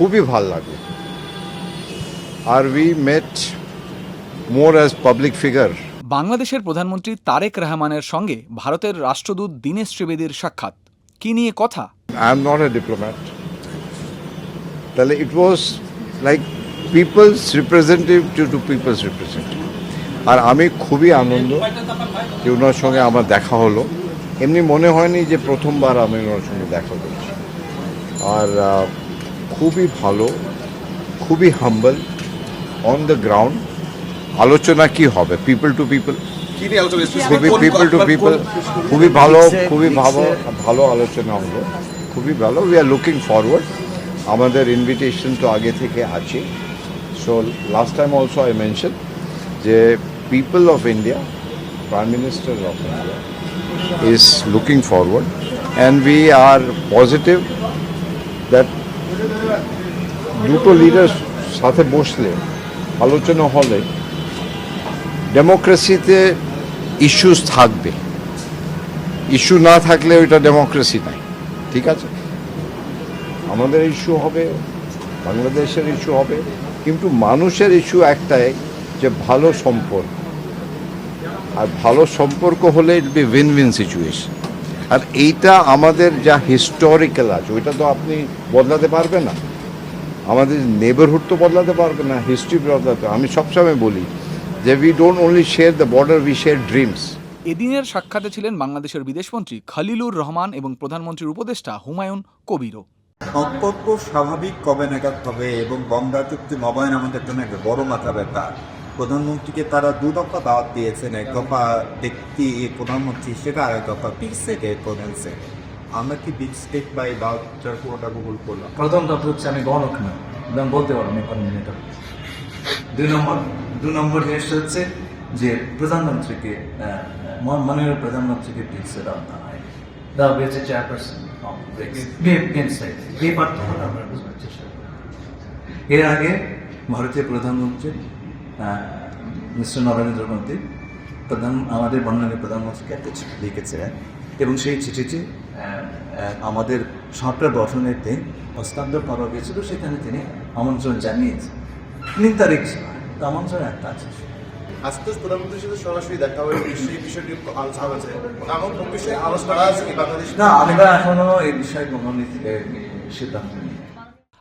খুবই ভাল লাগে। আর we met more as public figure. বাংলাদেশের প্রধানমন্ত্রী তারেক রহমানের সঙ্গে ভারতের রাষ্ট্রদূত দীনেশ ত্রিবেদীর সাক্ষাৎ, কি নিয়ে কথা? I am not a diplomat. তাহলে it was like people's representative to people's representative. আর আমি খুবই আনন্দ যে ওনার সঙ্গে আমার দেখা হলো। এমনি মনে হয়নি যে প্রথমবার আমি ওনার সঙ্গে দেখা করছি। আর খুবই ভালো, খুবই হাম্বল, অন দ্য গ্রাউন্ড। আলোচনা কি হবে? পিপল টু পিপল, খুবই পিপল টু পিপল, খুবই ভালো, খুবই ভালো আলোচনা হলো, খুবই ভালো। We are looking forward. আমাদের ইনভিটেশন তো আগে থেকে আছে। So last time also I mention যে people of India, prime minister of India is looking forward, and we are positive that দুটো লিডার সাথে বসলে, আলোচনা হলে ডেমোক্রেসিতে ইস্যুস থাকবে। ইস্যু না থাকলে ওইটা ডেমোক্রেসি নাই। ঠিক আছে, আমাদের ইস্যু হবে, বাংলাদেশের ইস্যু হবে, কিন্তু মানুষের ইস্যু একটাই, যে ভালো সম্পর্ক। আর ভালো সম্পর্ক হলে it be win win situation. আর এইটা আমাদের যা হিস্টোরিক্যাল আছে ওইটা তো আপনি বদলাতে পারবেন না। আমাদের নেবারহুড তো বদলাতে পারবে না, হিস্ট্রি বদলাতে। আমি সবসময় বলি যে we don't only share the border, we share dreams. এদিনের সাক্ষাতে ছিলেন বাংলাদেশের বিদেশমন্ত্রী খলিলুর রহমান এবং প্রধানমন্ত্রীর উপদেষ্টা হুমায়ুন কবিরও। সম্পর্ক স্বাভাবিক কবে নাগাদ হবে এবং গঙ্গা চুক্তি নবায়ন আমাদের জন্য একটা বড় মাথা ব্যথা। প্রধানমন্ত্রীকে তারা 2 দফা দাওয়াত দিয়েছেন, 1 দফা ব্যক্তি প্রধানমন্ত্রী হিসেবে আর 1 দফা বিগ স্টেটের প্রধানসে। আমরা কি বিগ স্টেট বা এই দাওয়াতটার পুরোটা কবুল করলাম? প্রথম তথ্য হচ্ছে আমি গণক না, আমি বলতে পারবো না কর্মীটা। 2 নম্বর জিনিসটা হচ্ছে যে প্রধানমন্ত্রীকে মাননীয় প্রধানমন্ত্রীকে ব্রিক্সে দেওয়া হয়, দেওয়া হয়েছে চেয়ারপারসন অফ ব্রিক্স এই পার্থক্যটা আমরা বুঝবার চেষ্টা করি। এর আগে ভারতীয় প্রধানমন্ত্রী মিস্টার নরেন্দ্র মোদী আমাদের মাননীয় প্রধানমন্ত্রীকে একটা চিঠি লিখেছিলেন এবং সেই চিঠিটি আমাদের সরকার গঠনের দিন হস্তান্তর করা হয়েছিল। সেখানে তিনি আমন্ত্রণ জানিয়েছেন, 3 তারিখ তো আমন্ত্রণ একটা আছে। আজকে প্রধানমন্ত্রীর সাথে সরাসরি দেখা হয়ে সেই বিষয়টি আলোচনা হয়েছে, এমন কোন বিষয়ে আলোচনা আছে কি বাংলাদেশ? না, আমরা এখনো এই বিষয়ে কোনো সিদ্ধান্ত নিই।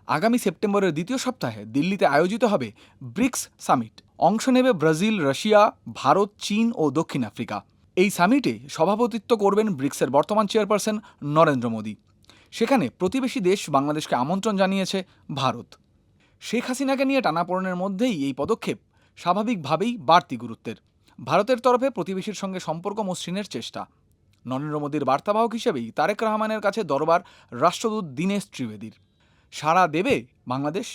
আগামী সেপ্টেম্বরের দ্বিতীয় সপ্তাহে দিল্লিতে আয়োজিত হবে ব্রিক্স সামিট। অংশ নেবে ব্রাজিল, রাশিয়া, ভারত, চীন ও দক্ষিণ আফ্রিকা। এই সামিটে সভাপতিত্ব করবেন ব্রিক্সের বর্তমান চেয়ারপারসন নরেন্দ্র মোদী। সেখানে প্রতিবেশী দেশ বাংলাদেশকে আমন্ত্রণ জানিয়েছে ভারত। শেখ হাসিনাকে নিয়ে টানাপোড়েনের মধ্যেই এই পদক্ষেপ স্বাভাবিকভাবেই বাড়তি গুরুত্বের। ভারতের তরফে প্রতিবেশীর সঙ্গে সম্পর্ক মসৃণের চেষ্টা। নরেন্দ্র মোদীর বার্তাবাহক হিসেবেই তারেক রহমানের কাছে দরবার রাষ্ট্রদূত দীনেশ ত্রিবেদীর। সাড়া দেবে বাংলাদেশ?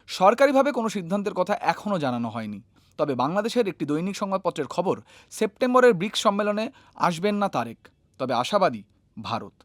সরকারিভাবে কোনো সিদ্ধান্তের কথা এখনও জানানো হয়নি। তবে বাংলাদেশের একটি দৈনিক সংবাদপত্রের খবর, সেপ্টেম্বরের ব্রিক্স সম্মেলনে আসবেন না তারেক, তবে আশাবাদী ভারত।